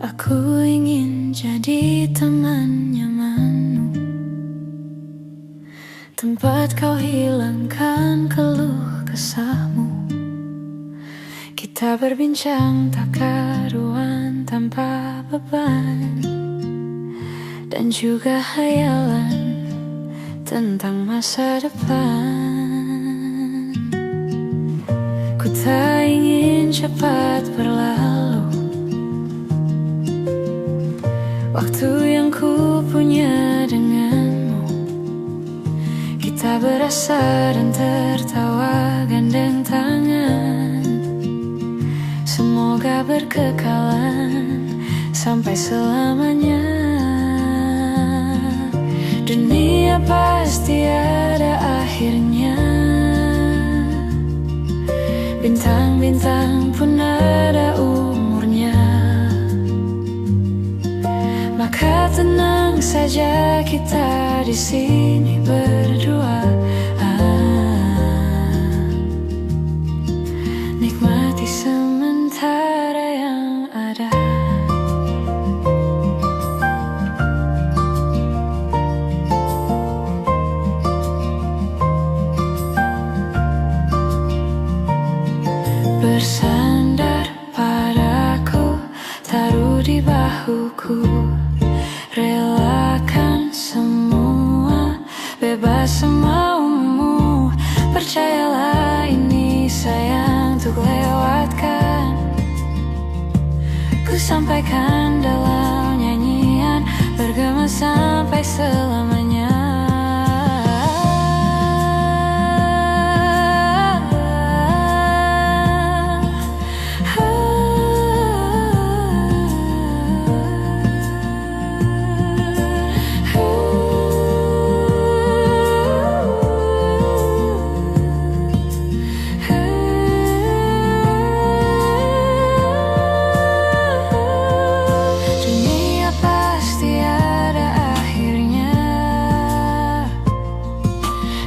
Aku ingin jadi teman nyamanmu, tempat kau hilangkan keluh kesahmu. Kita berbincang tak karuan tanpa beban, dan juga hayalan tentang masa depan. Ku tak ingin cepat berlalu waktu yang ku punya denganmu. Kita berasa dan tertawa gandeng tangan, semoga berkekalan sampai selamanya. Dunia pasti ada akhirnya, bintang-bintang pun ada umurnya. Maka tenang saja kita di sini berdua, nikmati sementara yang ada. Bersandar padaku, taruh di bahuku, relakan semua, bebas semaumu. Percayalah ini sayang untuk lewatkan. Ku sampaikan dalam nyanyian, bergema sampai selamanya.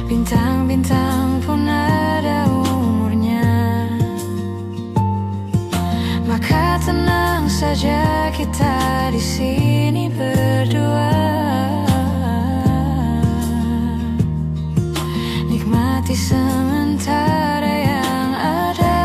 Bintang-bintang pun ada umurnya, maka tenang saja kita di sini berdua, nikmati sementara yang ada.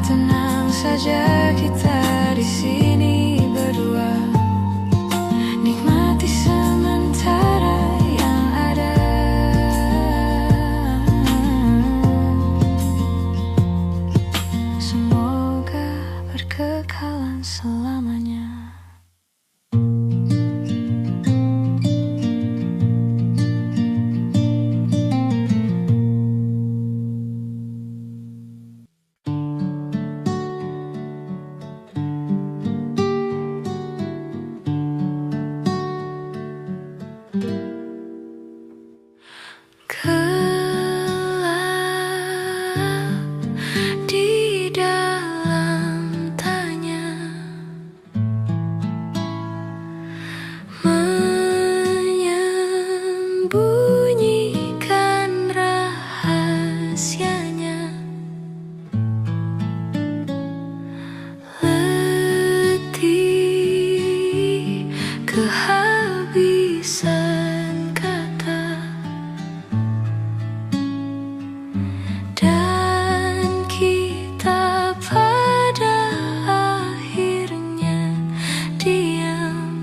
Tenang saja kita di sini berdua, nikmati sementara yang ada. Semoga berkekalan selamanya. Di dalam tanya, menyembunyikan rahasianya, letih kehabisan kata, dan kita pada akhirnya diam.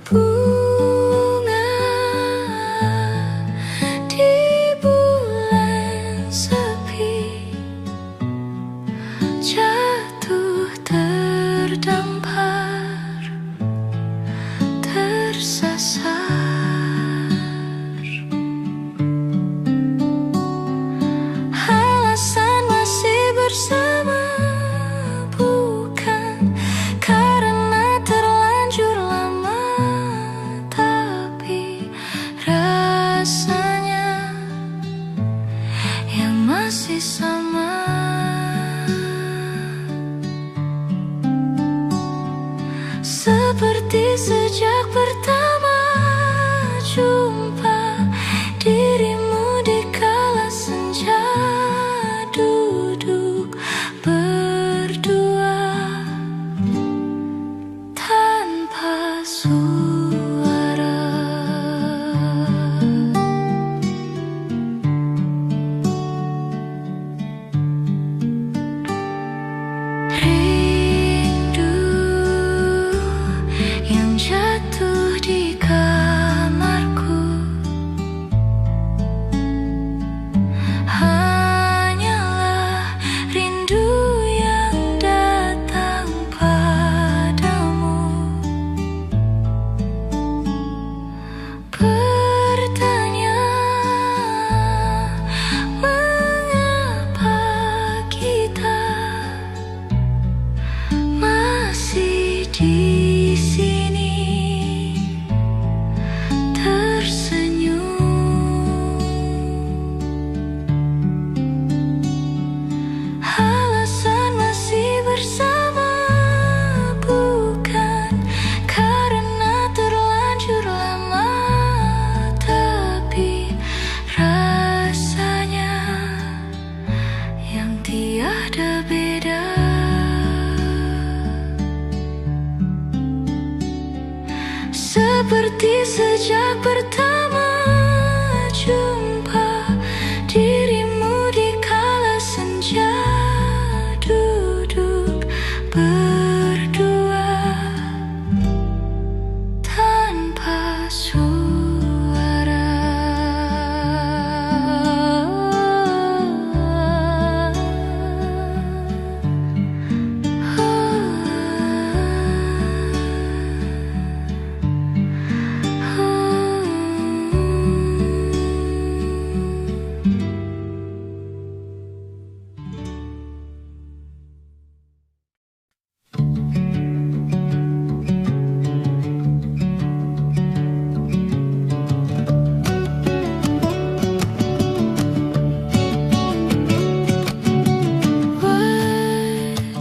Bunga di bulan sepi jatuh terdampar, tersasar. Alasan masih bersama bukan karena terlanjur lama, tapi rasanya yang masih sama. sejak pertama jumpa dirimu di kala senja, duduk berdua tanpa suara. Rindu yang jatuh di kamarku hanyalah rindu yang datang padamu. Bertanya mengapa kita masih di sini tersenyum. Alasan masih bersama bukan karena terlanjur lama, tapi rasanya yang tiada beda. Seperti sejak pertama jumpa dirimu di kala senja, duduk berdua tanpa suara.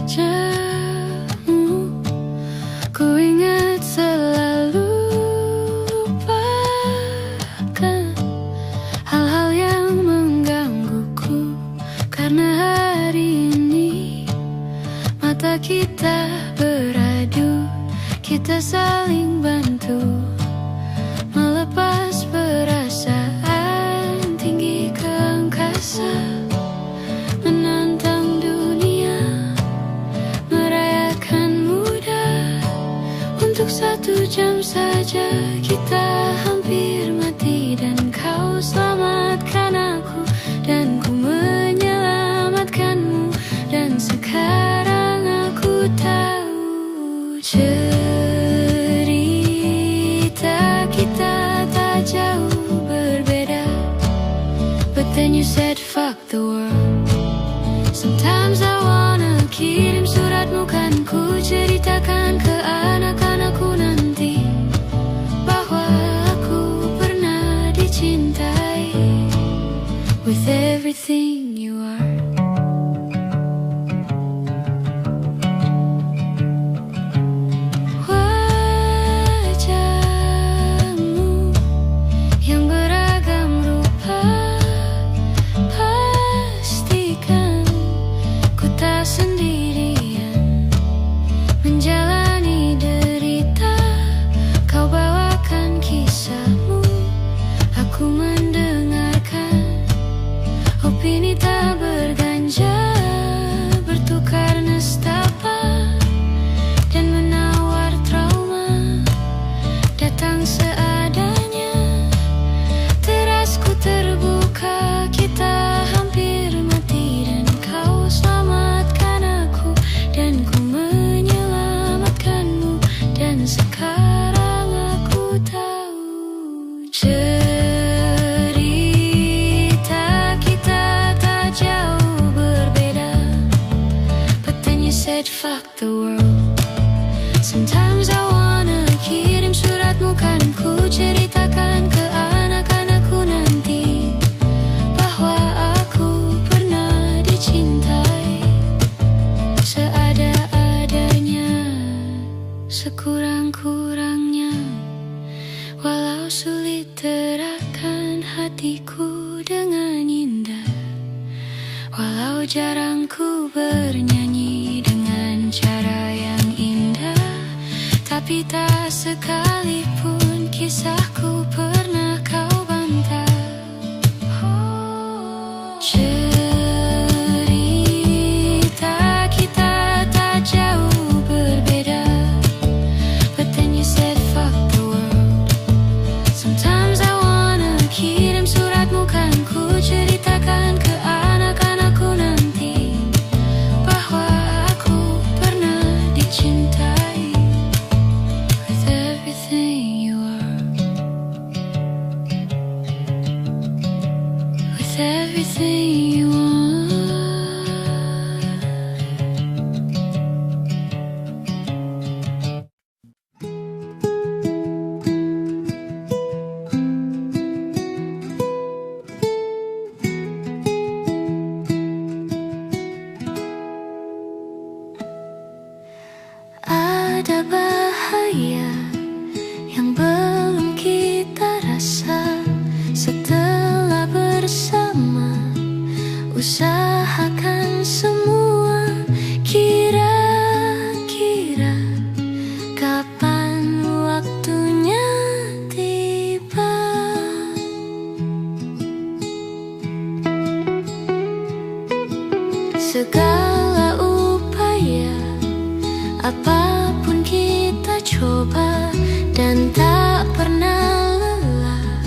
Wajahmu ku ingat selalu, lupakan hal-hal yang menggangguku. Karena hari ini mata kita beradu, kita saling bantu melepas perasaan tinggi ke angkasa, menantang dunia, merayakan muda. Untuk 1 jam saja kita hampir mati, dan kau selamatkan aku, dan ku menyelamatkanmu. Dan sekarang aku tahu cerita kita tak jauh berbeda. But then you said fuck the world. Sometimes I wanna kirim suratmu, kan ku ceritakan ke anak-anakku nanti bahwa aku pernah dicintai with everything you are. Wajahmu yang beragam rupa, pastikan ku tak sendirian menjalani derita. Kau bawakan kisahmu, aku mendengarkan. Opini tak berganja, bertukar nestapa, dan menawar trauma. Datang seadanya, terasku terbuka, kita hampir mati, dan kau selamatkan aku, dan ku menyelamatkanmu. Dan sekarang aku tahu cerita kita tak jauh berbeda. But then you said fuck the world. Sometimes I wanna kirim suratmu, kan ku ceritakan ke anak-anakku nanti bahwa aku pernah dicintai seada-adanya, sekurang-kurangnya. jarang ku bernyanyi dengan cara yang indah, tapi tak sekalipun kisahku pernah kau bantah. Cerita kita tak jauh berbeda, but then you said fuck the world. Sometimes I wanna kirim suratmu, kan ku ceritakan ke anak-anakku nanti bahwa aku pernah dicintai with everything you are, with everything you want. Ada bahaya yang belum kita rasa. Setelah bersama, usahakan semua. Kira-kira kapan waktunya tiba? Segala upaya, apapun kita coba, dan tak pernah lelah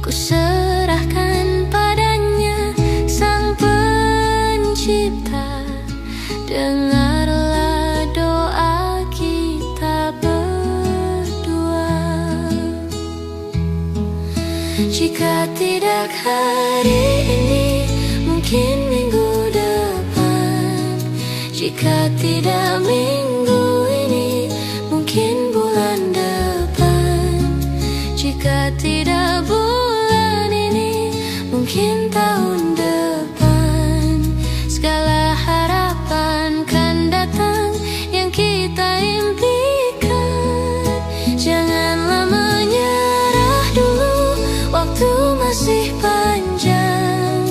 ku serahkan padanya. Sang Pencipta, dengarlah doa kita berdua. Jika tidak hari ini, mungkin minggu depan. Jika tidak minggu ini, mungkin bulan depan. Jika tidak bulan ini, mungkin tahun depan. Segala harapan kan datang yang kita impikan. Janganlah menyerah dulu, waktu masih panjang.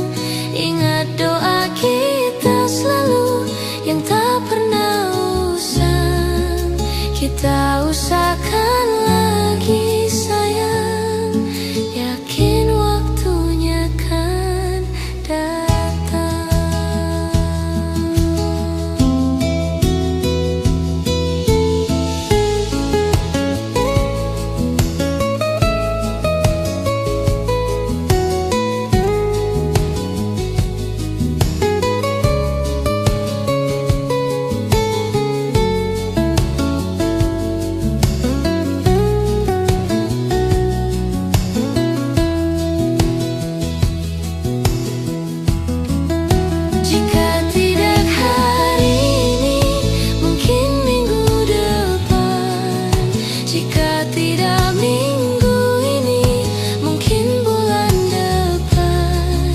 Ingat doa kita selalu yang tak pernah usang. Kita usahakan lagi sayang, yakin waktunya kan datang. Jika tidak hari ini, mungkin minggu depan. Jika tidak minggu ini, mungkin bulan depan.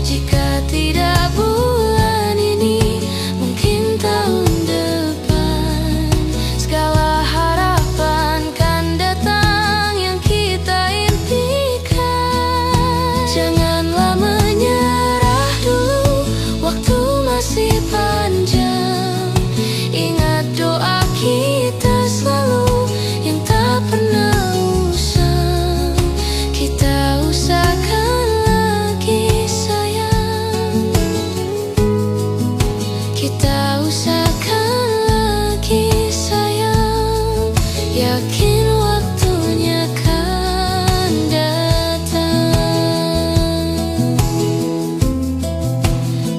Jika tidak bulan ini, mungkin tahun depan. Segala harapan kan datang yang kita impikan. Janganlah menyerah dulu, waktu masih panjang. Ingat doa kita selalu yang tak pernah usang. Kita usahakan lagi sayang. Kita usahakan lagi sayang, yakin waktunya kan datang.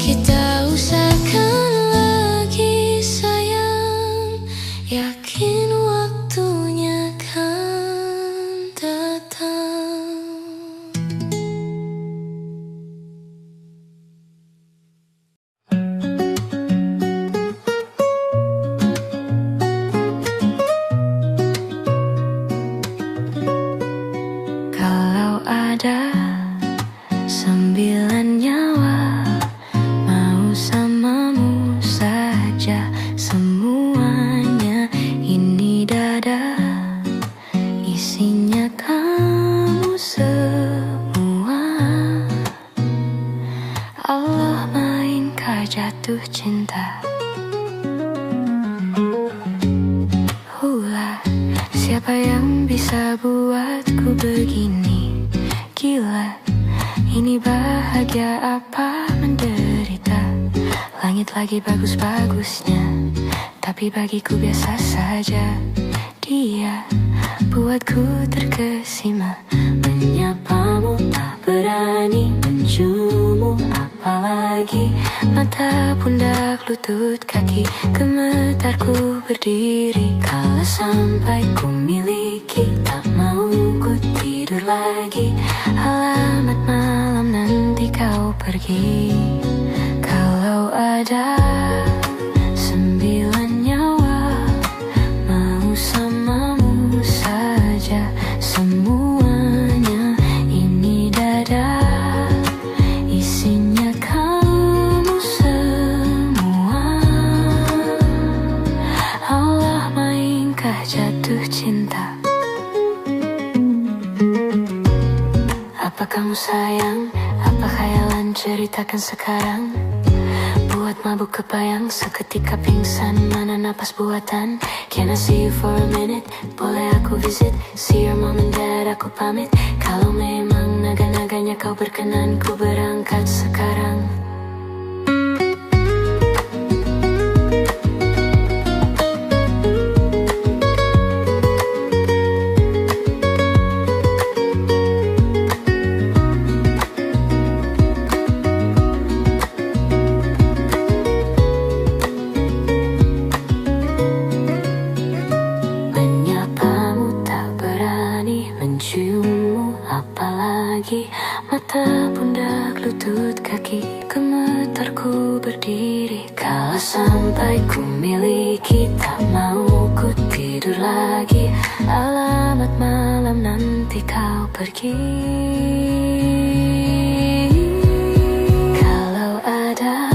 Kita usahakan lagi sayang, yakin waktunya kan datang. Kalau ada 9 nyawa, mau samamu saja semuanya. Ini dada, isinya kamu semua. Allah mainkan maingkah jatuh cinta? Siapa yang bisa buatku begini? Gila, ini bahagia apa menderita? Langit lagi bagus-bagusnya, tapi bagiku biasa saja. Dia buatku terkesima, menyapamu tak berani menciummu, apalagi mata, pundak, lutut, kaki. Gemetarku berdiri kala sampai ku miliki, tak mau ku tidur lagi. Alamat malam nanti kau pergi. Kalau ada 9 nyawa, mau samamu saja semuanya. Ini dada, isinya kamu semua. Allah, maingkah jatuh cinta? Apa kamu sayang? Apa khayalan? Ceritakan sekarang. Buat mabuk kebayang, seketika pingsan. Mana napas buatan? Can I see you for a minute? Boleh aku visit? See your mom and dad, aku pamit. Kalau memang naga-naganya kau berkenan, ku berangkat sekarang. Mata, pundak, lutut, kaki. Gemetarku berdiri kala sampai ku miliki, tak mau ku tidur lagi. Alamat malam nanti kau pergi. Kalau ada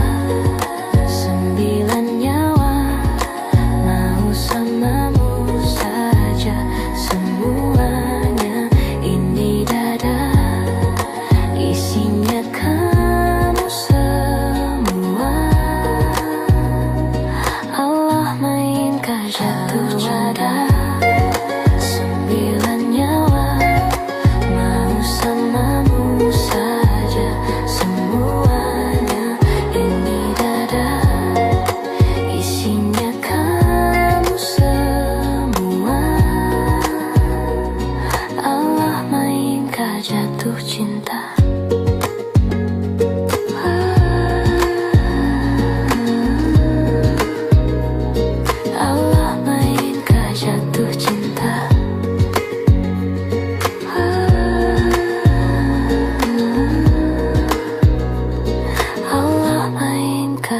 9 nyawa, mau samamu saja semuanya. Ini dada, isinya kamu semua. Allah, maingkah jatuh cinta? 9 nyawa, mau samamu saja semuanya. Ini dada, isinya kamu semua. Allah, maingkah jatuh cinta?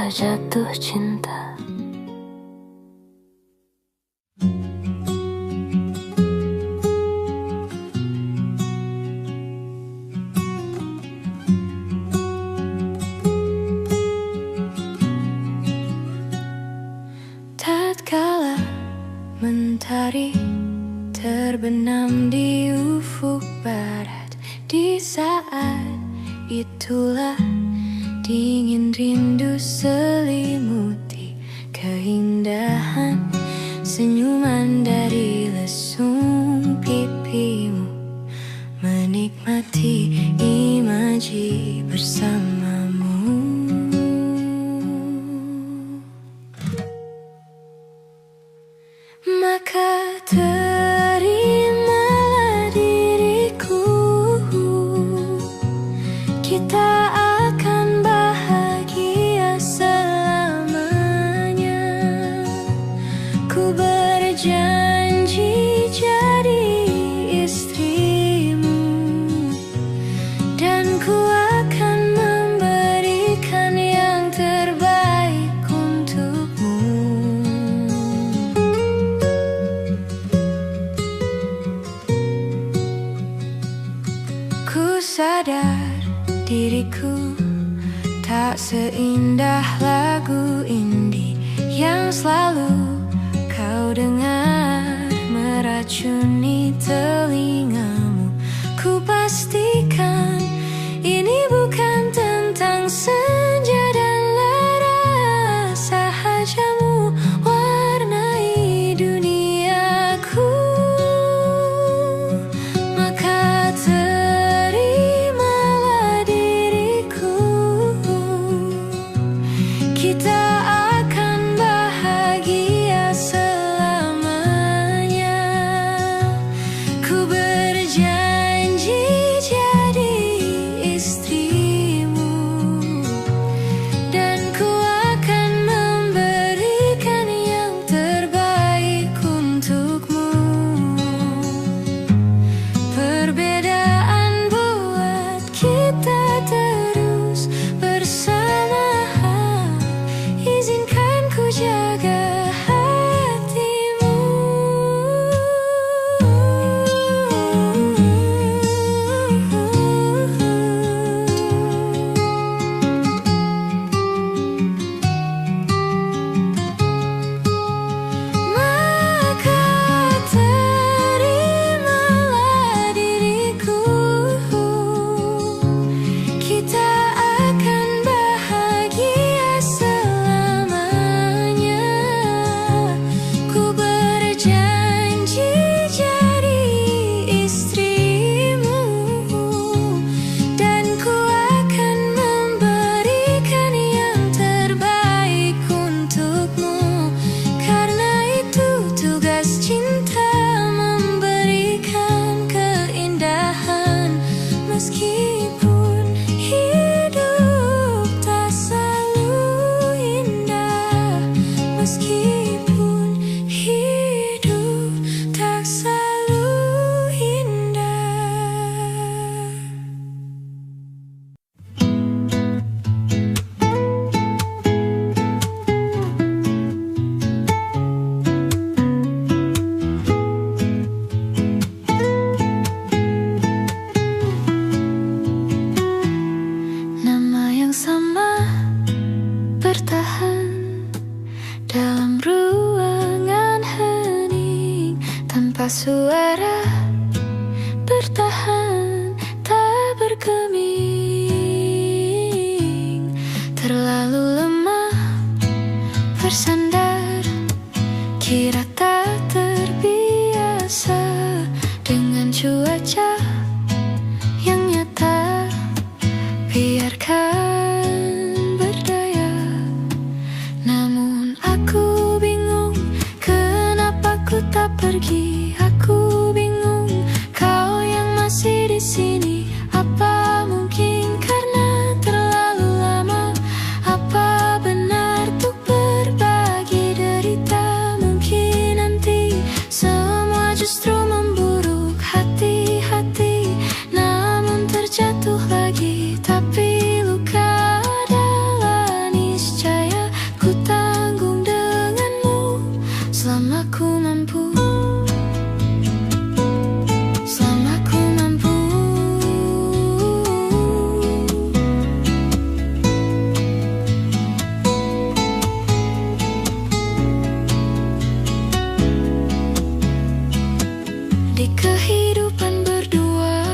Jatuh cinta. Tatkala mentari terbenam di ufuk barat, di saat itulah dingin rindu selimuti keindahan senyuman dari lesung pipimu, menikmati imaji bersamamu. Maka terimalah diriku, kita akan bahagia selamanya. Ku berjanji jadi istrimu, dan ku akan memberikan yang terbaik untukmu. Ku sadar diriku tak seindah lagu indie yang selalu kau dengar meracuni telingamu. Ku pastikan ini bukan tentang senja dan lara. sama-sama bertahan dalam ruangan hening tanpa suara, bertahan tak bergeming, terlalu lemah bersandar, kira tak terbiasa dengan cuaca yang nyata. Biarkan berdaya, namun aku bingung kenapa ku tak pergi. Aku bingung kau yang masih di sini. Apa mungkin karena terlalu lama? Apa benar untuk berbagi derita? Mungkin nanti semua justru memburuk. Hati-hati namun terjatuh lagi. Tapi luka adalah niscaya, ku tanggung denganmu selama ku mampu. Selama ku mampu. Di kehidupan berdua,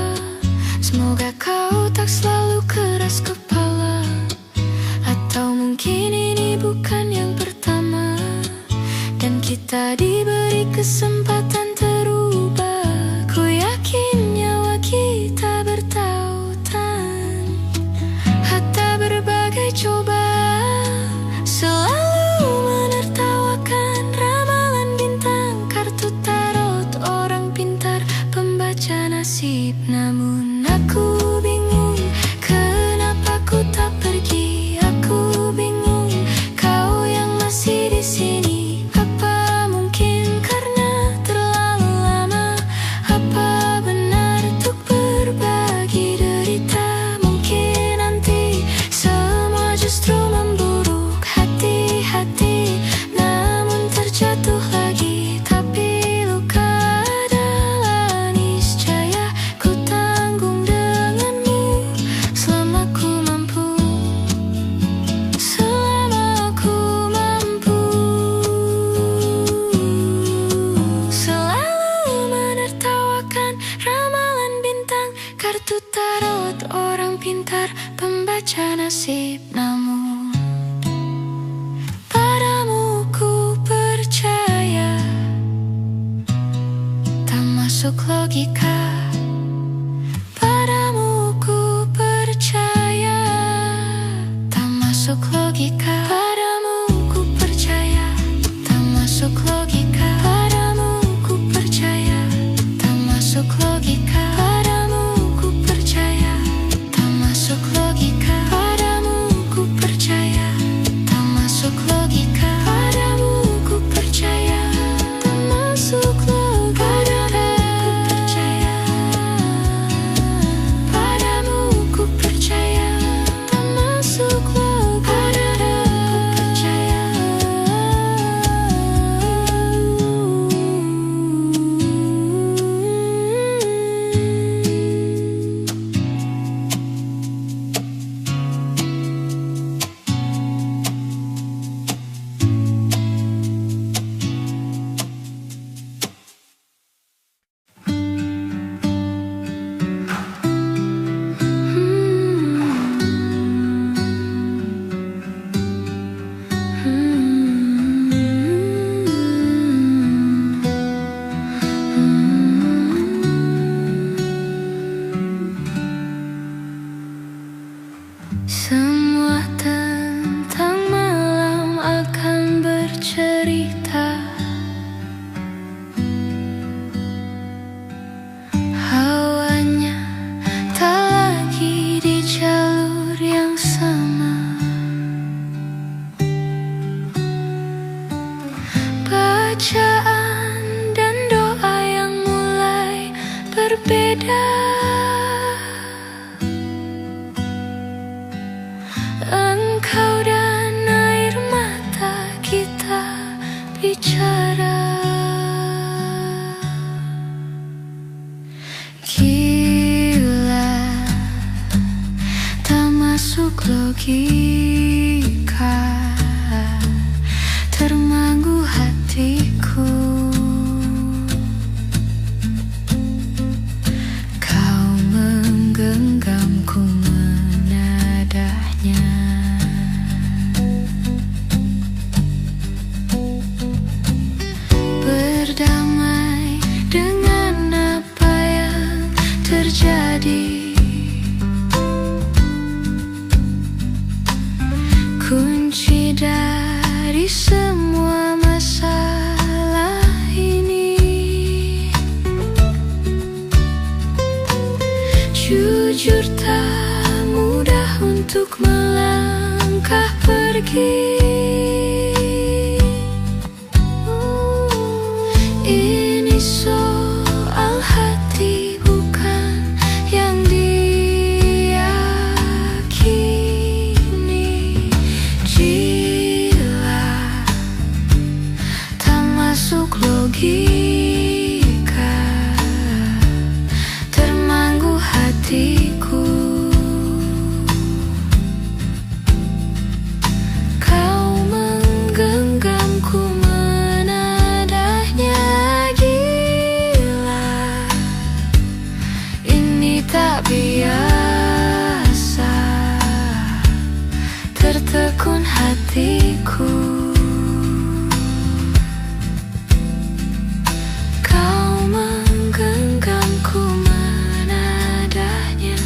semoga kau tak selalu keras kepala. Atau mungkin ini bukan yang pertama, dan kita diberi kesempatan terubah. Ku yakin nyawa kita bertautan, hatta berbagai cobaan selalu menertawakan ramalan bintang, kartu tarot orang pintar, pembaca nasib. Namun aku bingung kenapa ku tak pergi. Aku bingung kau yang masih di sini. Apa mungkin karena terlalu lama? Apa benar untuk berbagi derita? Mungkin nanti semua justru memburuk. Hati-hati namun terjatuh lagi. Tapi luka adalah niscaya, ku tanggung denganmu selama ku mampu. Selama ku mampu. Selalu menertawakan ramalan bintang, kartu tarot orang pintar, pembaca nasib. Namun padamu ku percaya, tak masuk logika. Padamu ku percaya, tak masuk logika. Padamu ku percaya, tak masuk logika. Padamu ku percaya, tak masuk logika. Padamu ku percaya, tak masuk logika. Padamu ku percaya, tak masuk logika. Padamu ku percaya, tak masuk logika. Padamu ku percaya, tak masuk logika. Semua tentang malam akan bercerita. Hawanya tak lagi di jalur yang sama. Bacaan dan doa yang mulai berbeda. Engkau dan air mata kita bicara. Gila, tak masuk logika. termanggu hatiku. Kau menggenggamku menadahnya. Berdamai dengan apa yang terjadi. Kunci dari semua masalah ini, jujur tak mudah untuk melangkah pergi. Ini soal hati bukan yang diyakini. Gila, tak masuk logika, termanggu hatiku. Kau menggenggamku menadahnya. Gila, ini tak biasa, tertekun hatiku. Kau menggenggamku menadahnya.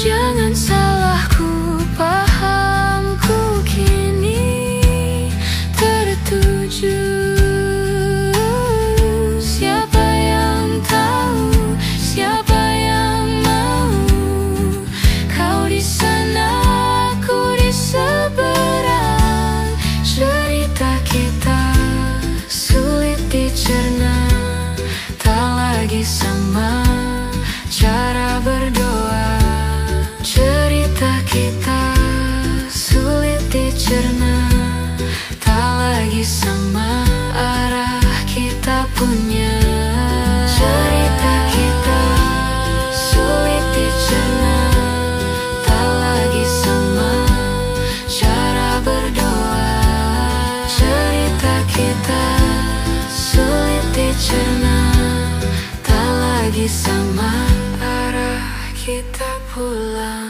Jangan salahku, pahamku kini tertuju. Siapa yang tahu, siapa yang mau? Kau di sana, aku di seberang. Cerita kita sulit dicerna, tak lagi sama cara berdoa. Cerita kita sulit dicerna, tak lagi sama arah kita punya. Cerita kita sulit dicerna, tak lagi sama cara berdoa. Cerita kita sulit dicerna, tak lagi sama arah kita pulang.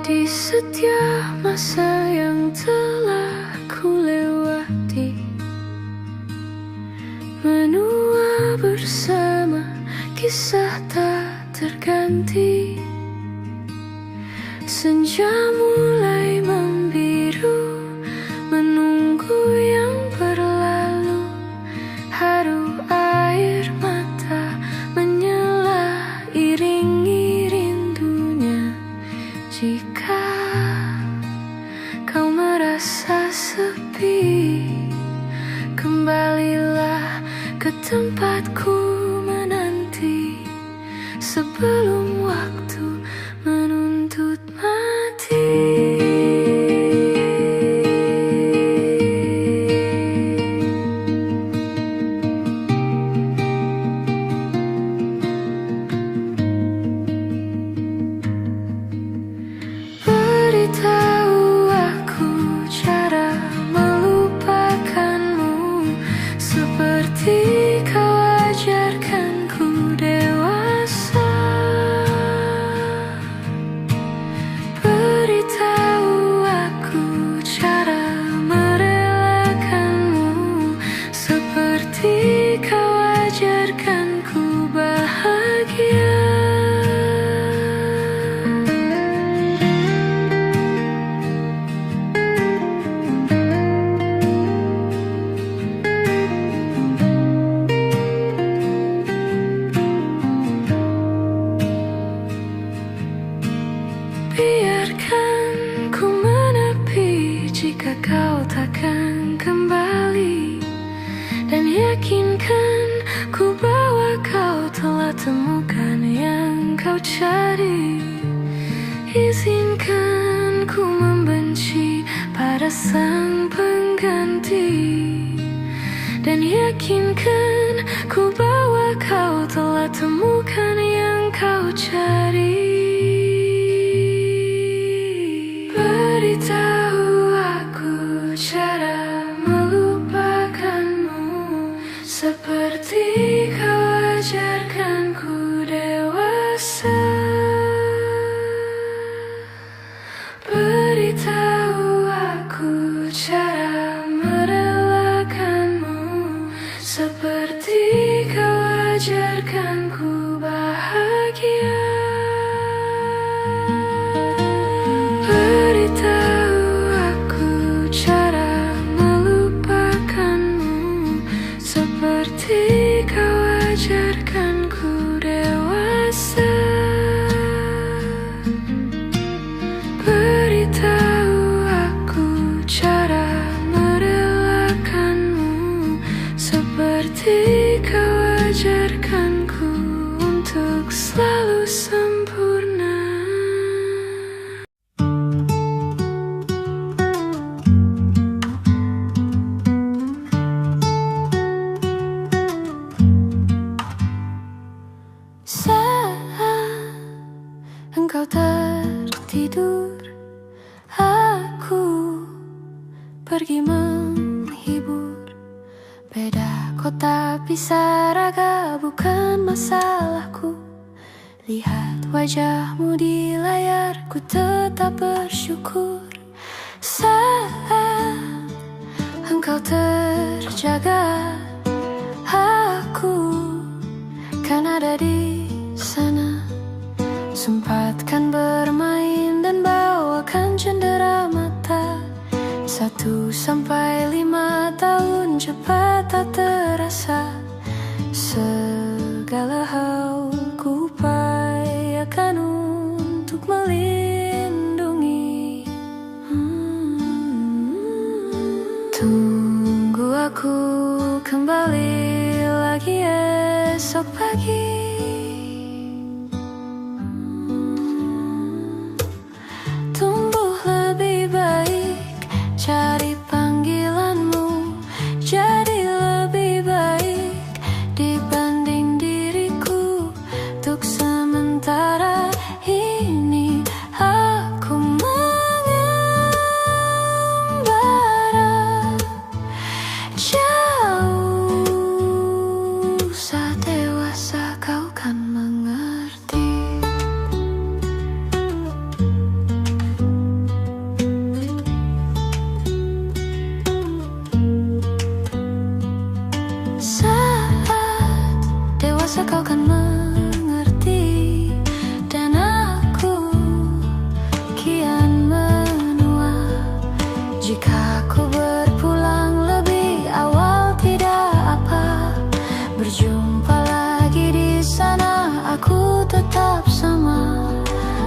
Di setiap masa yang telah ku lewati, menua bersama kisah tak terganti. Senja mulai membiru, menunggu yang berlalu. Haru air mata menyela, iringi rindunya. Jika kau merasa sepi, kembalilah ke tempatku menanti, sebelum waktu menuntut mati. kau cari. Izinkan ku membenci pada sang pengganti, dan yakinkan ku bahwa kau telah temukan yang kau cari. Beritahu aku cara melupakanmu, seperti kau ajarkanku dewasa. Beritahu aku cara merelakanmu, seperti kau ajarkanku bahagia. Beritahu aku cara melupakanmu, seperti kau ajarkanku dewasa. Beritahu aku cara merelakanmu, seperti kau ajarkanku untuk selalu sempurna. Saat engkau tertidur, aku pergi menghibur. Beda kota bisa raga bukan masalahku. Lihat wajahmu di layar, ku tetap bersyukur. Saat engkau terjaga, aku kan ada di sana. Sempatkan bermain dan bawakan cendera mata. 1 sampai 5 tahun cepat tak terasa. Segala hal ku upayakan untuk melindungi. Tunggu aku kembali lagi esok pagi. Tumbuh lebih baik, cari panggilanmu, jadi lebih baik dibanding diriku. Untuk sementara ini aku mengembara jauh. Saat dewasa kau kan mengerti. Saat dewasa kau kan mengerti, dan aku kian menua. Jika ku berpulang lebih awal tidak apa, berjumpa lagi di sana, aku tetap sama.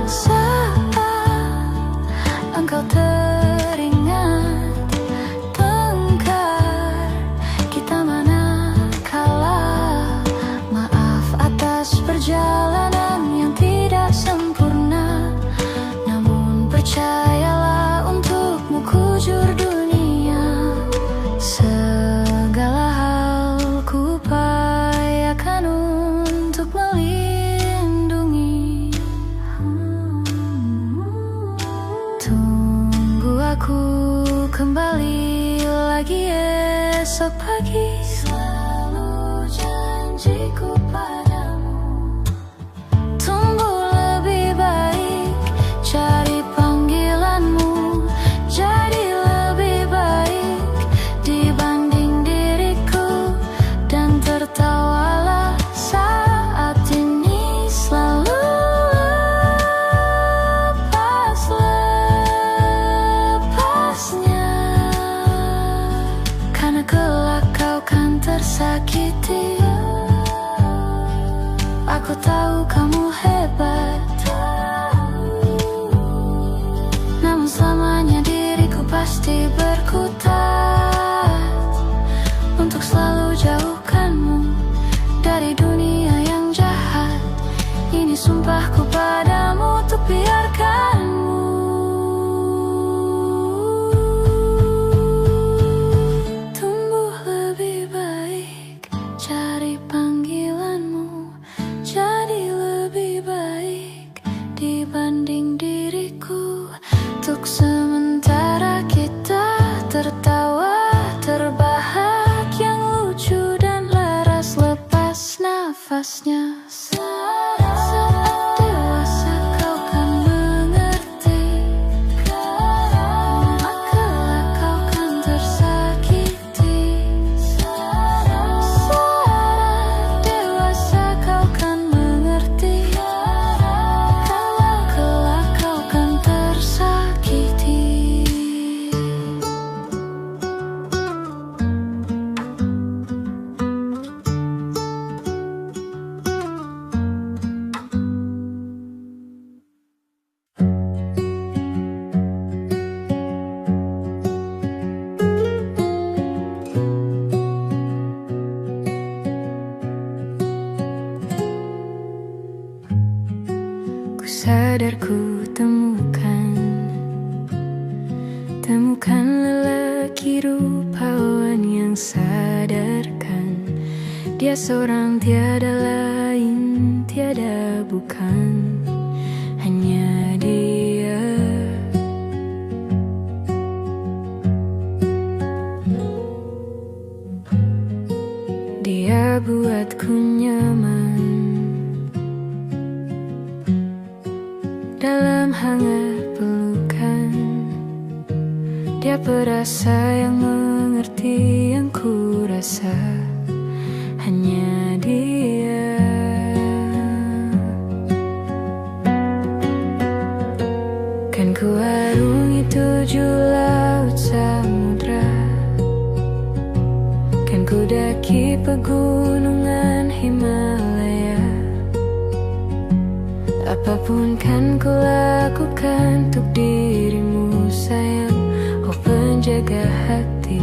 Saat engkau teringat tengkar kita manakala, maaf atas perjalanan yang tidak sempurna. Namun percayalah, untukmu ku jujur dunia. Segala hal ku upayakan untuk melindungi. Tunggu aku kembali lagi esok pagi. Selalu janjiku padamu, tumbuh lebih baik, cari panggilanmu, jadi lebih baik dibanding diriku. Dan tertawalah saat ini, selalu lepas-lepasnya, karena kelak kau kan tersakiti. Aku tahu kamu hebat, namun selamanya diriku pasti berkutat untuk selalu jauhkanmu dari dunia yang jahat ini. sumpahku padamu untuk biarkanmu tumbuh lebih baik. Cari panggilanmu jadi lebih baik dibanding diriku. Untuk sementara kita tertawa, terbahak yang lucu dan laras lepas nafasnya. Saat dewasa kau kan mengerti, kelak kau kan tersakiti. Saat dewasa kau kan mengerti, kelak kau kan tersakiti. Ku sadar ku temukan lelaki rupawan yang sadarkan dia seorang tiada lain, tiada bukan, hanya dia. Dia buatku nyaman dalam hangat pelukan. Dia perasa yang mengerti yang ku rasa, hanya dia. Kan ku arungi 7 laut samudra, kan ku daki pegunungan Himalaya. Apapun kan ku lakukan untuk dirimu sayang, oh penjaga hati.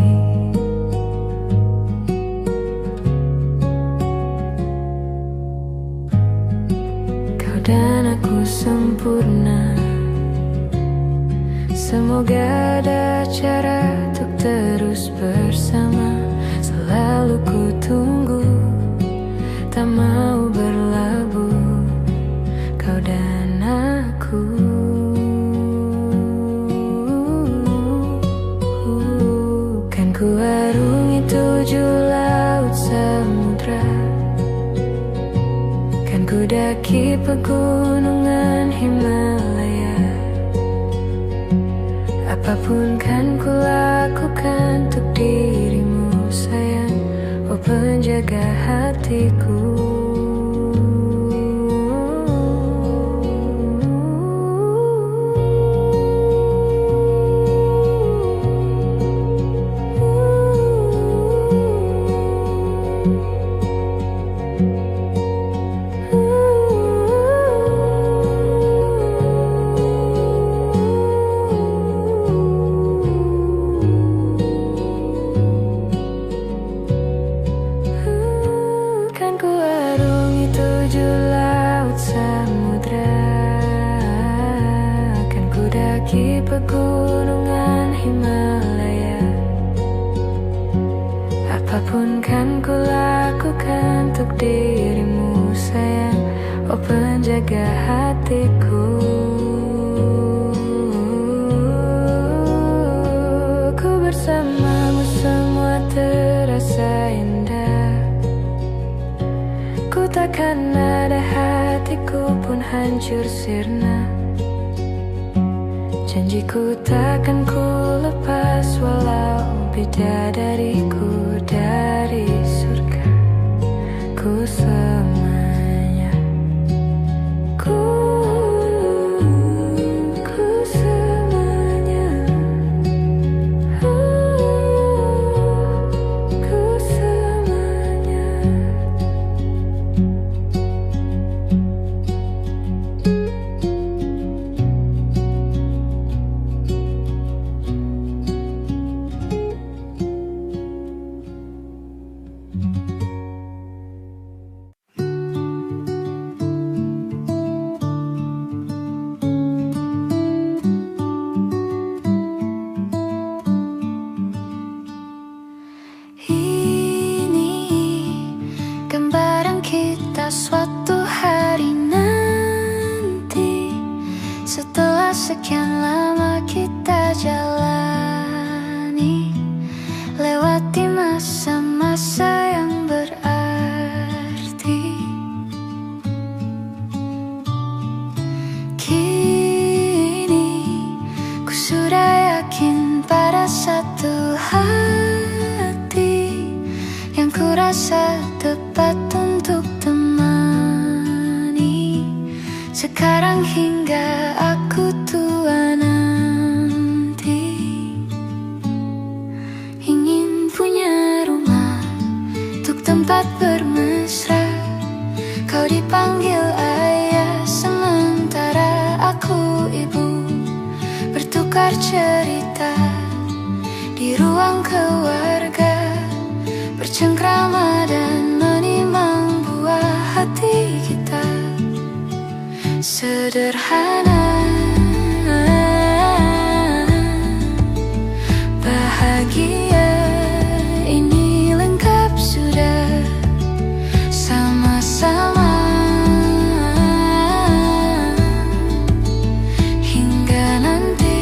Kau dan aku sempurna, semoga ada cara untuk terus bersama. Selalu ku tunggu, tak mau berlabuh, kau dan aku. Kan ku arungi 7 laut samudra, kan ku daki pegunungan Himalaya. Apapun kan ku lakukan untuk dirimu sayang, oh penjaga hatiku. Pegunungan Himalaya. Apapun kan ku lakukan untuk dirimu sayang, oh penjaga hatiku. Ku bersamamu semua terasa indah, ku takkan ada hatiku pun hancur sirna. Janjiku takkan ku lepas walau bidadariku dari surga. Ku semuanya, ku semuanya, ku semuanya. sekian lama kita jalani, lewati masa-masa yang berarti. Kini ku sudah yakin pada satu hati yang ku rasa tepat untuk temani. Sekarang hingga aku tua nanti, ingin punya rumah untuk tempat bermesra. Kau dipanggil ayah, sementara aku ibu, bertukar cerita di ruang keluarga, bercengkrama dan menimang buah hati kita. Sederhana, bahagia, ini lengkap sudah sama-sama. Hingga nanti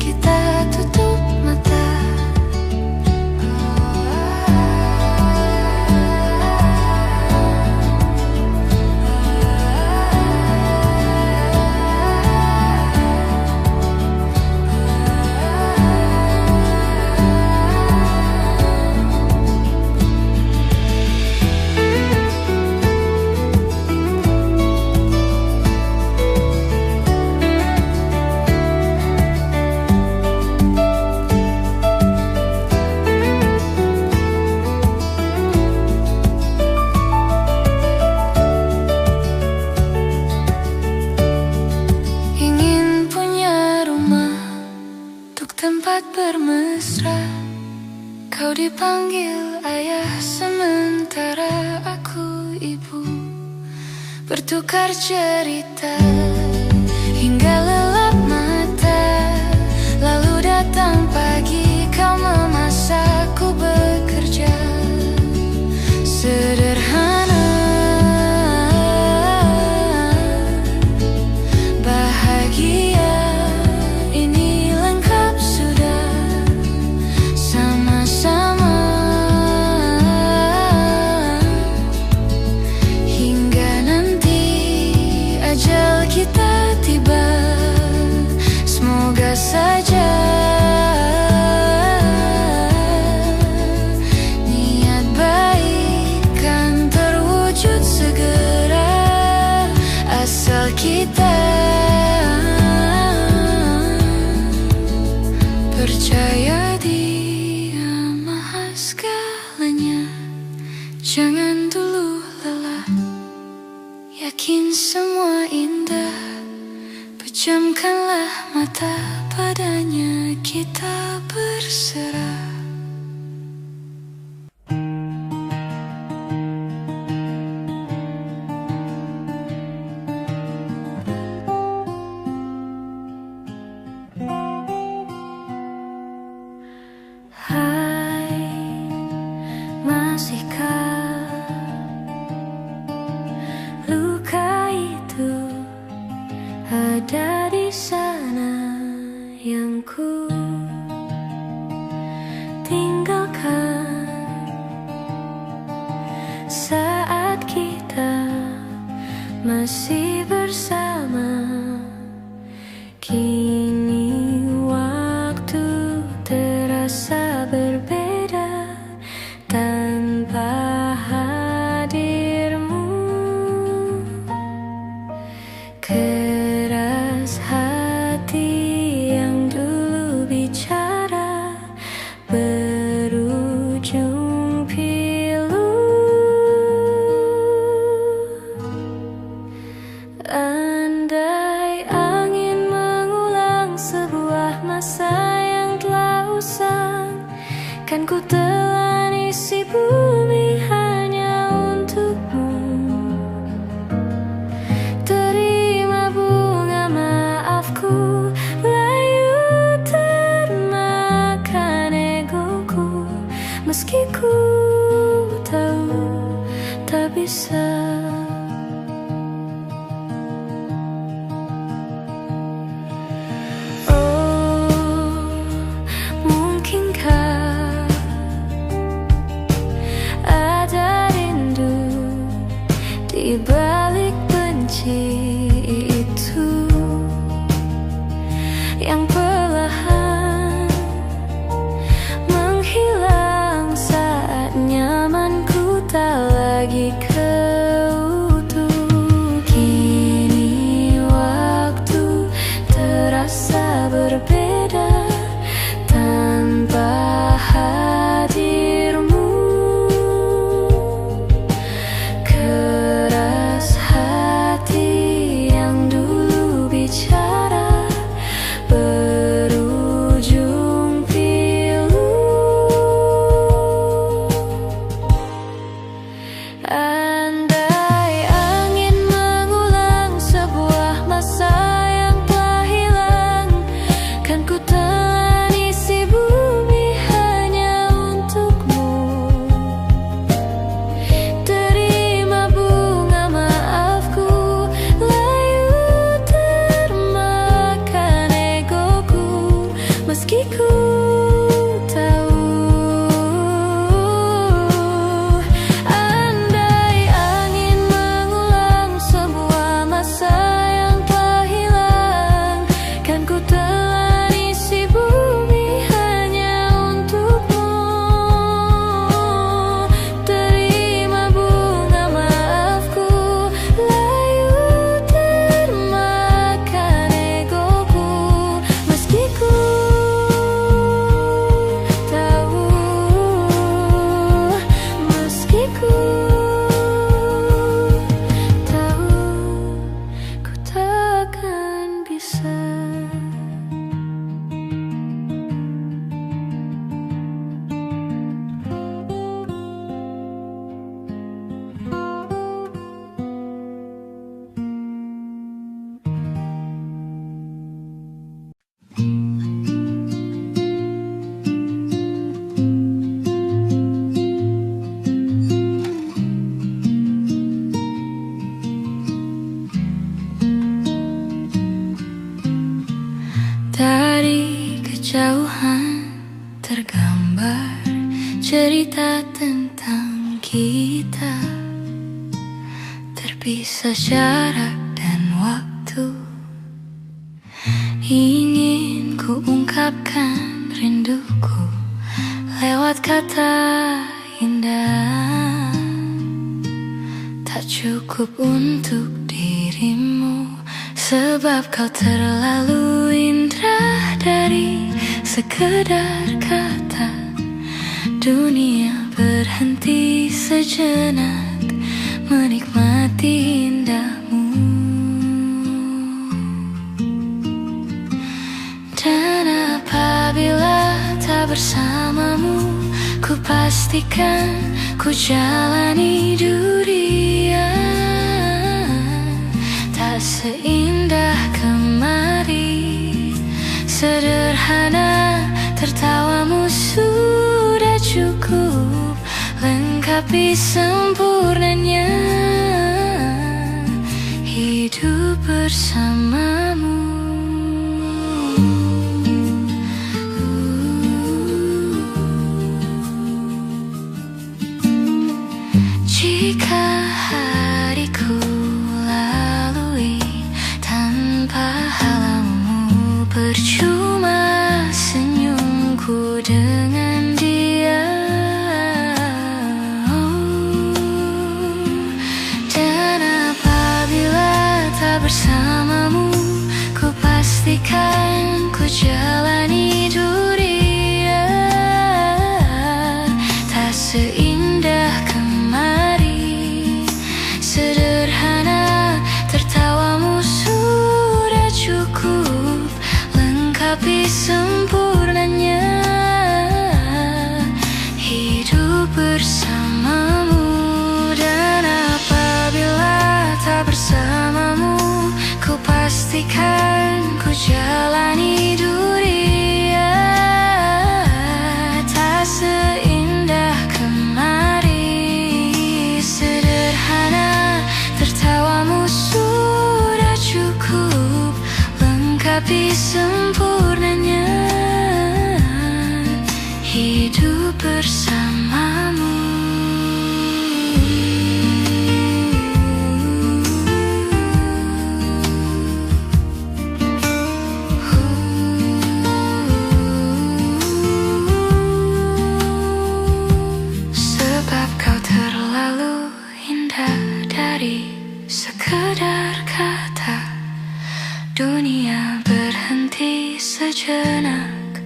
kita tutup mata. Tempat bermesra, kau dipanggil ayah, sementara aku ibu, bertukar cerita hingga lelap mata. Lalu datang pagi, kau memasakku bekerja. Sederhana, bahagia, kita tiba, semoga saja niat baik kan terwujud segera, asal kita percaya Dia Maha segalanya. Jangan dulu lelah, yakin semua indah, pejamkanlah mata, padanya kita berserah. Hai, masihkah luka itu ada di sana yang ku tinggalkan saat kita masih bersama. Kini waktu terasa berbeda tanpa hadirmu. Keras hati yang dulu bicara berujung pilu. Andai angin mengulang sebuah masa yang telah usang, kan ku telan isi bumi hanya untukmu. Terima bunga maafku, layu termakan egoku, meski ku tahu tak bisa. janji itu yang perlahan menghilang saat nyamanku tak lagi keutuh. Kini waktu terasa berbeda tanpa hadirmu. Keras hati yang dulu bicara berujung pilu. Andai angin mengulang sebuah masa yang telah hilang, kan ku telan isi bumi hanya untukmu. Terima bunga maafku, layu termakan egoku, meski ku tahu. Andai angin mengulang sebuah masa yang telah hilang, kan ku telan isi bumi hanya untukmu. Terima bunga maafku, layu termakan egoku, meski ku tahu, meski ku tahu, ku takkan bisa. Dari kejauhan tergambar cerita tentang kita, terpisah jarak dan waktu. Ingin ku ungkapkan rinduku lewat kata indah, tak cukup untuk dirimu, sebab kau terlalu indah. Dari sekedar kata, dunia berhenti sejenak menikmati indahmu. Dan apabila tak bersamamu, ku pastikan ku jalani durian. Tak seindah kemari, sederhana tertawamu sudah cukup lengkapi sempurnanya hidup bersamamu. Jika hariku lalui tanpa halanganmu, percuma senyumku dengan dia. Dan apabila tak bersamamu, ku pastikan ku jalani duria. Tak seindah kemari, sederhana tertawamu sudah cukup lengkapi sempurnanya hidup bersamamu. Dan apabila tak bersamamu, ku pastikan ku jalani duria. Tak seindah kemari, sederhana tertawamu sudah cukup lengkapi sempurnanya hidup bersamamu. berkata, dunia berhenti sejenak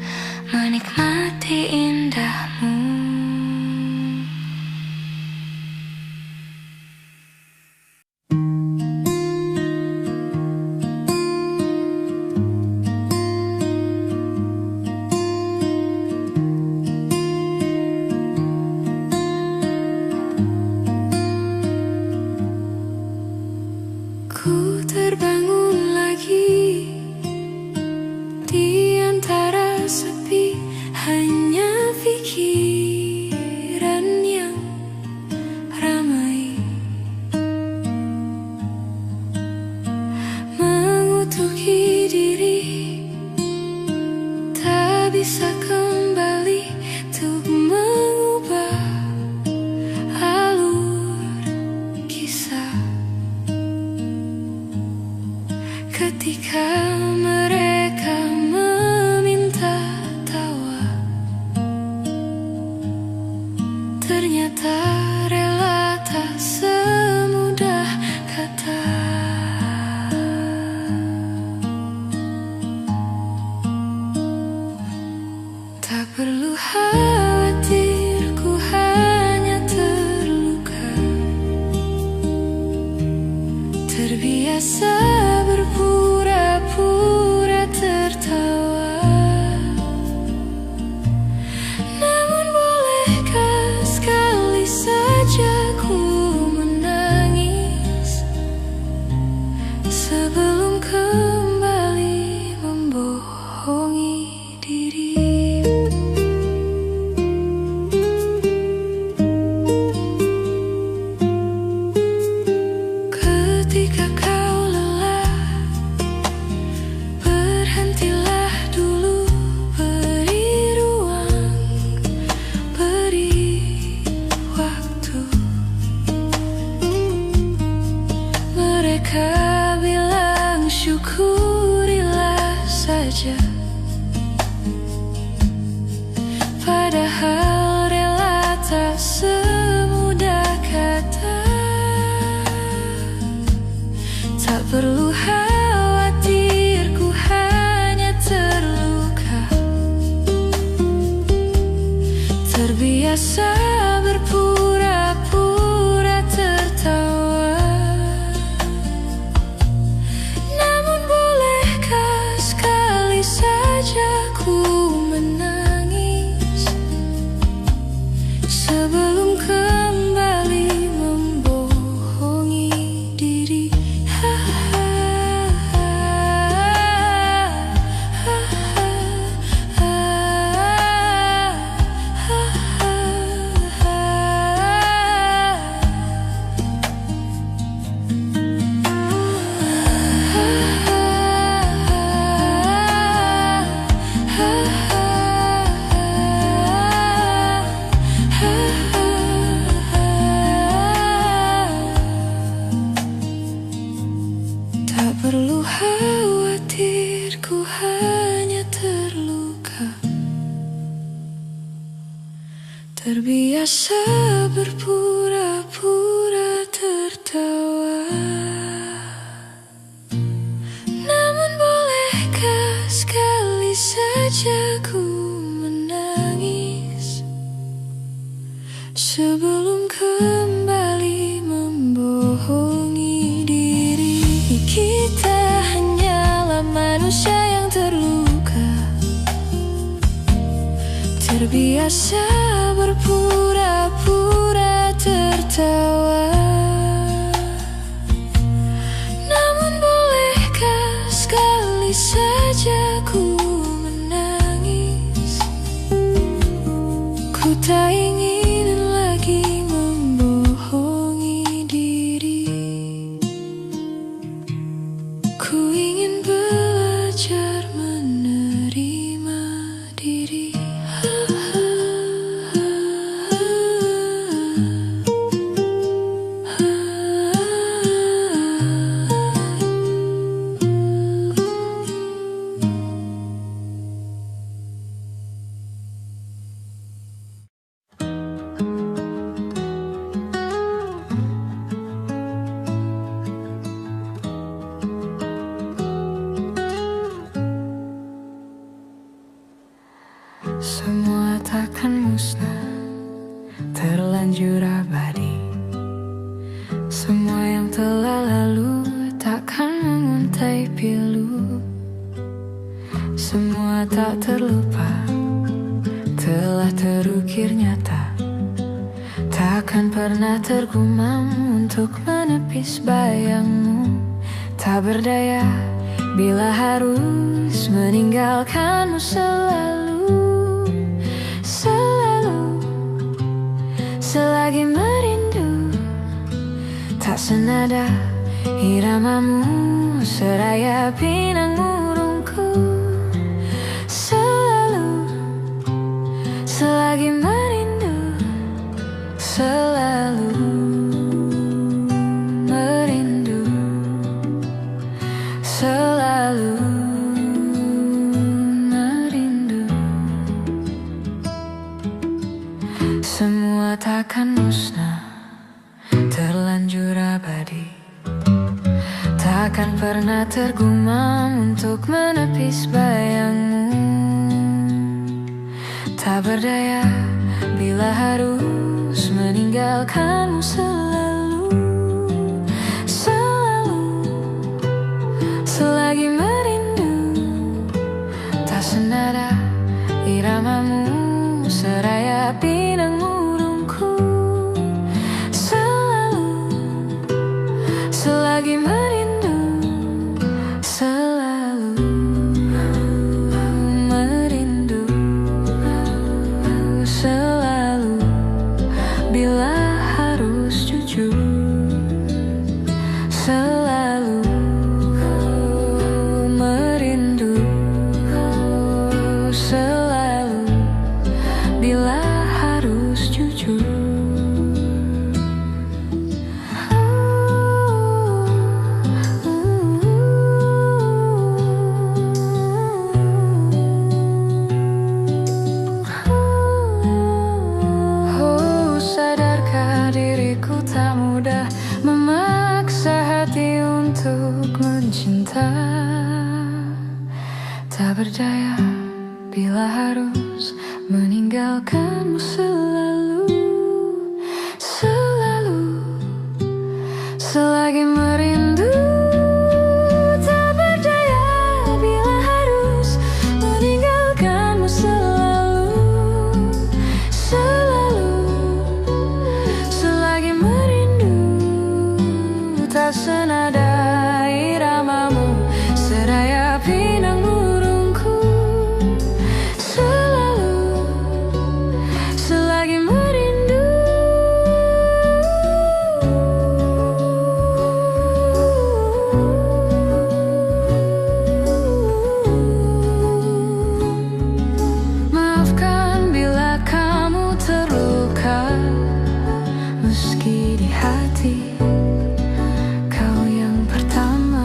menikmati indahmu. Ku terbangun lagi di antara sepi, hanya pikiran yang ramai mengutuki diri, tak bisa kembali untuk mengubah alur kisah. Ketika mereka meminta tawa, ternyata rela tak semudah kata. Tak perlu khawatir, ku hanya terluka, terbiasa berpura-pura tertawa. Namun bolehkah sekali saja ku menangis sebelum kembali membohongi diri. Ketika kau lelah, berhentilah dulu, beri ruang, beri waktu. Mereka bilang syukurilah saja, padahal rela tak semudah kata. Tak perlu khawatir, ku hanya terluka, terbiasa berpura-pura tertawa. Namun bolehkah sekali saja ku menangis sebelum kembali membohongi diri. Tak perlu khawatir, ku hanya terluka, terbiasa berpura-pura tertawa. Namun bolehkah sekali saja ku menangis sebelum kembali membohongi diri. Kita hanyalah manusia yang terluka, terbiasa berpura-pura tertawa. Namun bolehkah sekali saja ku menangis? Ku tak ingin lagi membohongi diri. Ku ingin belajar menerima diri. musnah, terlanjur abadi. Semua yang telah lalu takkan menguntai pilu. Semua tak terlupa, telah terukir nyata. Takkan pernah tergumam untuk menepis bayangmu. Tak berdaya bila harus meninggalkanmu selalu. Selalu, selagi merindu. Tak senada iramamu, seraya pinang murungku. Selalu, selagi merindu. Selalu merindu. Selalu merindu. Semua takkan musnah, terlanjur abadi. Takkan pernah tergumam untuk menepis bayangmu. Tak berdaya bila harus meninggalkanmu selalu. Selalu, selagi merindu. Tak senada iramamu, seraya pinang murungku. Selalu, selagi merindu. Selalu merindu. Selalu bila harus jujur. Selalu merindu. Selalu bila harus jujur. Sadarkah diriku tak mudah memaksa hati untuk mencinta. Tak berdaya bila harus meninggalkanmu selalu. Selalu, selagi merindu. Tak berdaya bila harus meninggalkanmu selalu. Selalu, selagi merindu. Tak senada iramamu, seraya pinang murungku. Selalu, selagi merindu. Maafkan bila kamu terluka, meski di hati kau yang pertama.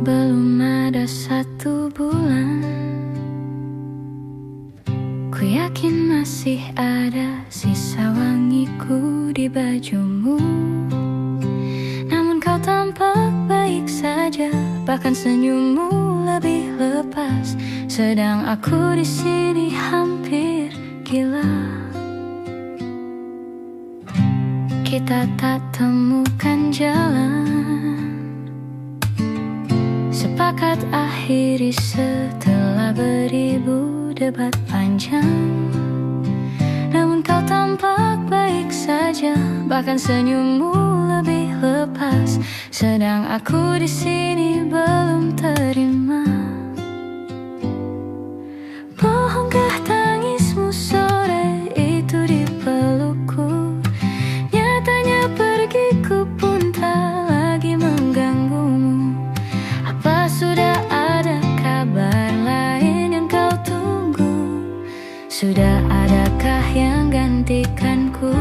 Belum ada 1 bulan, ku yakin masih ada sisa wangiku di bajumu. Namun kau tampak baik saja, bahkan senyummu lebih lepas. Sedang aku di sini hampir gila. Kita tak temukan jalan, sepakat akhiri setelah beribu debat panjang. Namun kau tampak baik saja, bahkan senyummu lebih lepas. Sedang aku di sini belum terima. Bohongkah tangismu sore itu di pelukku? Nyatanya pergiku pun tak lagi mengganggumu. Apa sudah ada kabar lain yang kau tunggu? Sudah adakah yang gantikanku?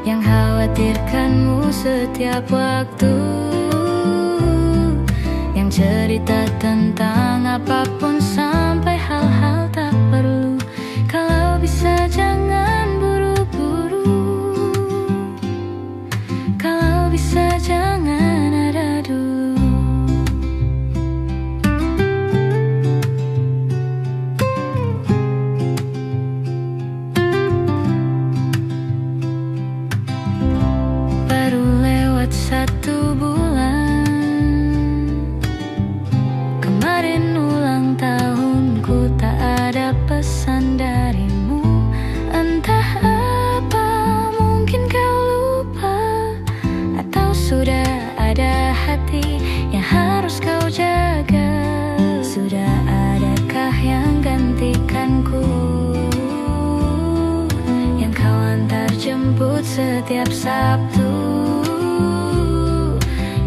Yang khawatirkanmu setiap waktu, yang cerita tentang apapun sampai hal-hal tak perlu. Kalau bisa jangan buru-buru, kalau bisa jangan ada dulu. Baru lewat 1 bulan, kemarin ulang tahunku, tak ada pesan darimu. Entah apa, mungkin kau lupa, atau sudah ada hati yang harus kau jaga. Sudah adakah yang gantikanku, yang kau antar jemput setiap Sabtu,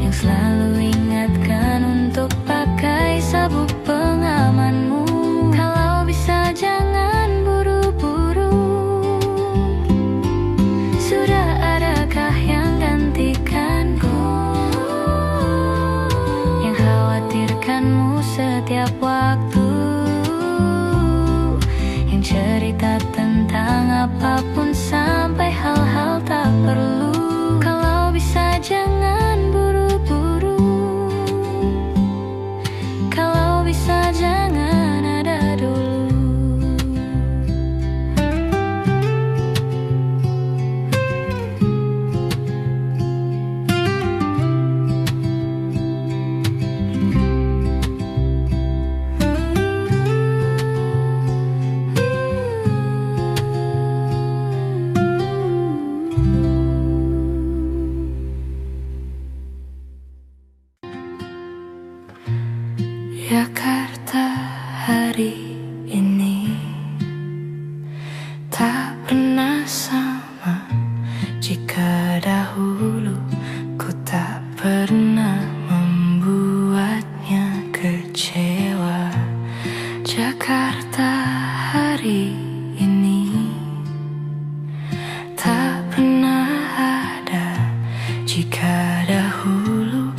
yang selalu ingatkan untuk pakai sabuk pengamanmu. Kalau bisa jangan buru-buru, sudah adakah yang gantikanku, yang khawatirkanmu setiap waktu, yang cerita tentang apapun sampai hal-hal tak perlu. Kalau bisa jangan buru-buru, kalau bisa jangan ada dulu. Jakarta hari ini tak pernah sama. Jika dahulu ku tak pernah membuatnya kecewa, Jakarta hari ini tak pernah ada. Jika dahulu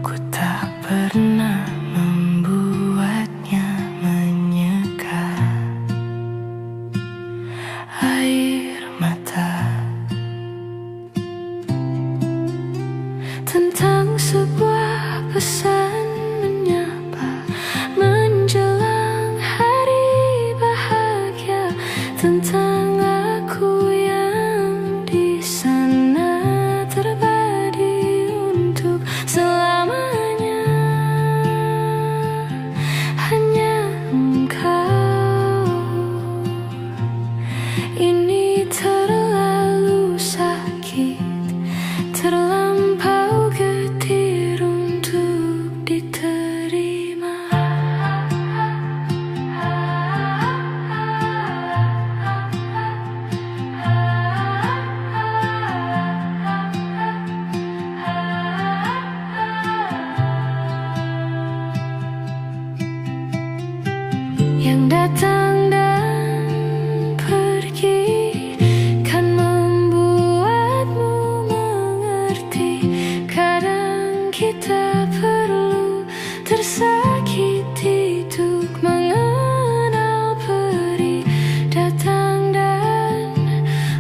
ku tak pernah membuatnya menyeka. Air mata tentang sebuah pesan menyapa menjelang hari bahagia, tentang aku yang di sana terbadi untuk selamanya. Hanya engkau, ini terlalu sakit, terlampau getir untuk diterima. Yang datang dan pergi kan membuatmu mengerti. Kadang kita perlu tersakiti untuk mengenal perih. Datang dan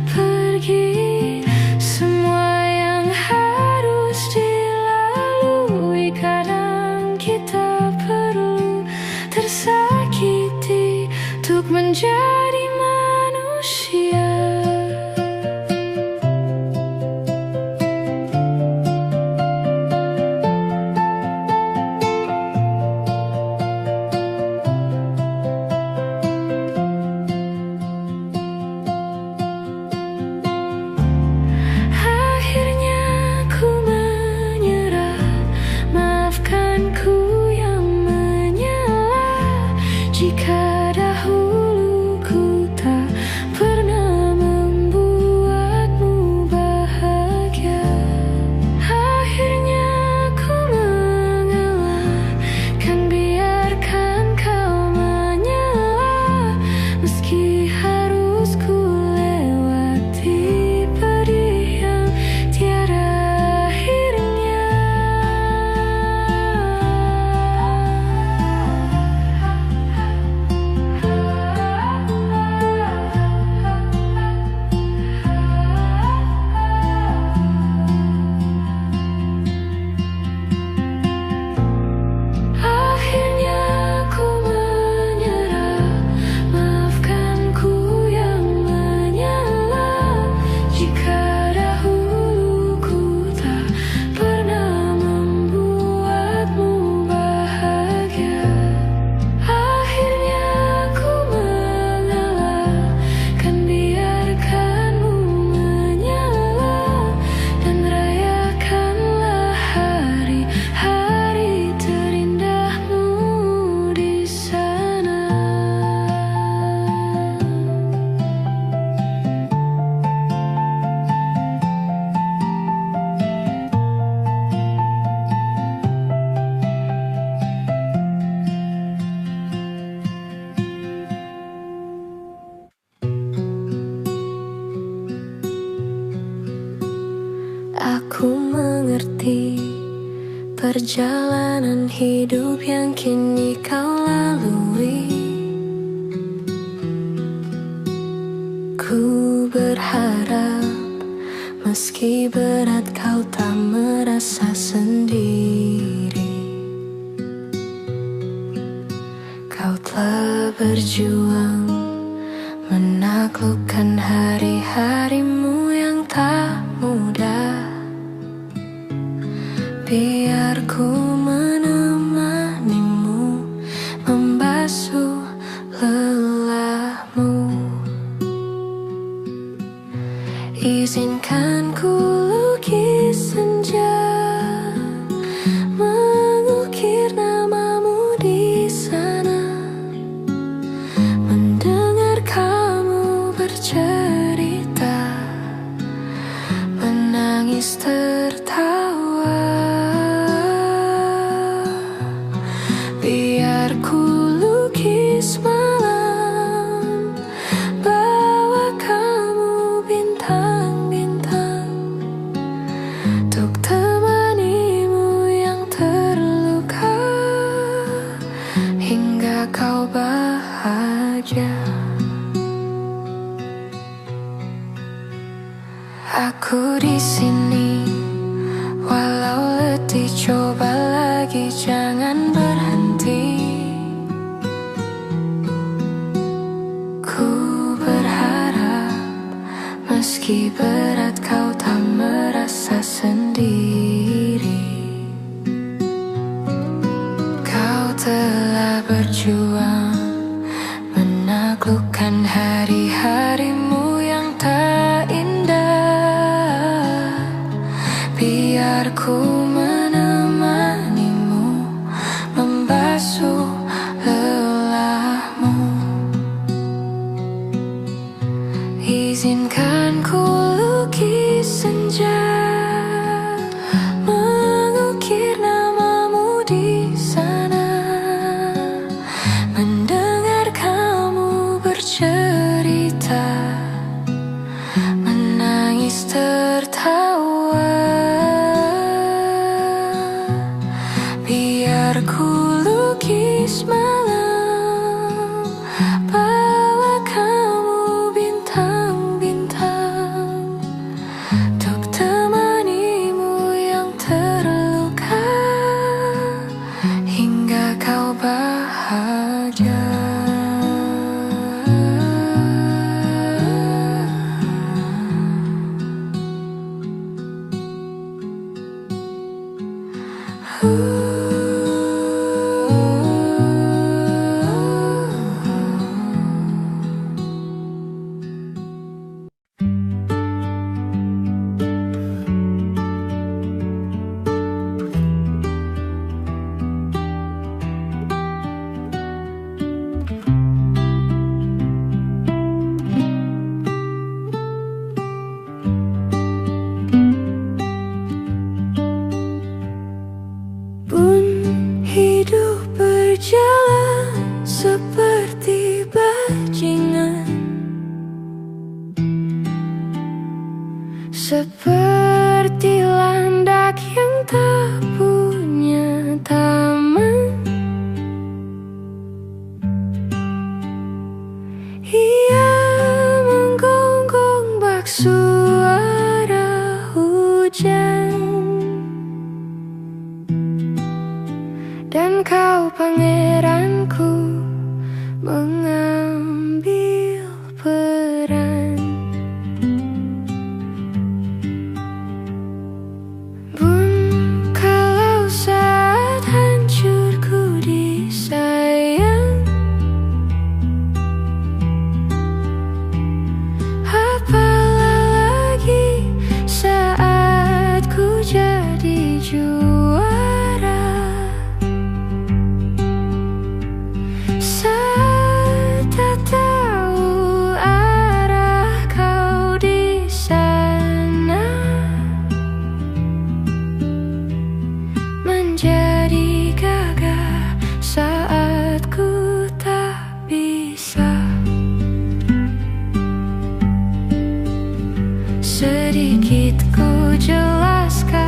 pergi, semua yang harus dilalui. Kadang kita perlu tersakiti untuk menjadi manusia. Akhirnya ku menyerah, maafkan ku yang menyalah. Jika dahulu ku ku mengerti perjalanan hidup yang kini kau lalui. Ku berharap meski berat kau tak merasa sendiri. Kau telah berjuang menaklukkan hari-harimu yang tak mudah. Biar ku menemanimu, membasuh lelahmu. Izinkan ku lukis senja, mengukir namamu di sana. Mendengar kamu bercerita, menangis tertawa. Biar ku lukis malam, bawa kamu bintang-bintang, untuk temanimu yang terluka, hingga kau bahagia. Aku di sini, walau letih coba lagi, jangan berhenti. Ku berharap meski berat kau tak merasa sendiri. Kau telah berjuang menaklukkan hari-harimu yang tak indah. Biar ku menemanimu, membasuh lelahmu. Izinkan ku lukis senja, mengukir namamu di sana. Mendengar kamu bercerita, menangis tertawa. Biar ku lukis malam, bawa kamu bintang-bintang, untuk temanimu yang terluka, hingga kau bahagia. Berjalan seperti bajingan, seperti landak yang tak punya taman. Ia menggonggong bak suara hujan, dan kau pangeranku mengambil peran. Bun, kalau saat hancurku disayang, apalah lagi saat ku jadi juara. Saat tak tahu arah kau di sana, menjadi gagah saat ku tak bisa. Sedikit ku jelaskan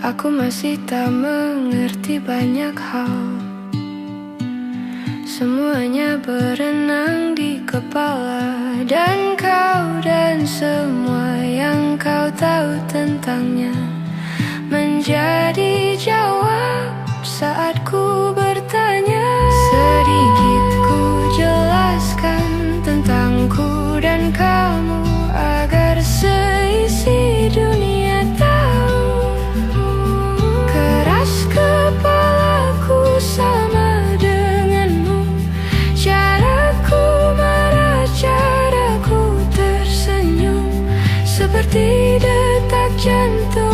Aku masih tak mengerti banyak hal. Semuanya berenang di kepala, dan kau dan semua yang kau tahu tentangnya menjadi jawab saat ku bertanya. Sedikit ku jelaskan tentangku dan kamu agar seisi dunia tahu. Keras kepalaku sama denganmu, caraku marah, caraku tersenyum, seperti detak jantung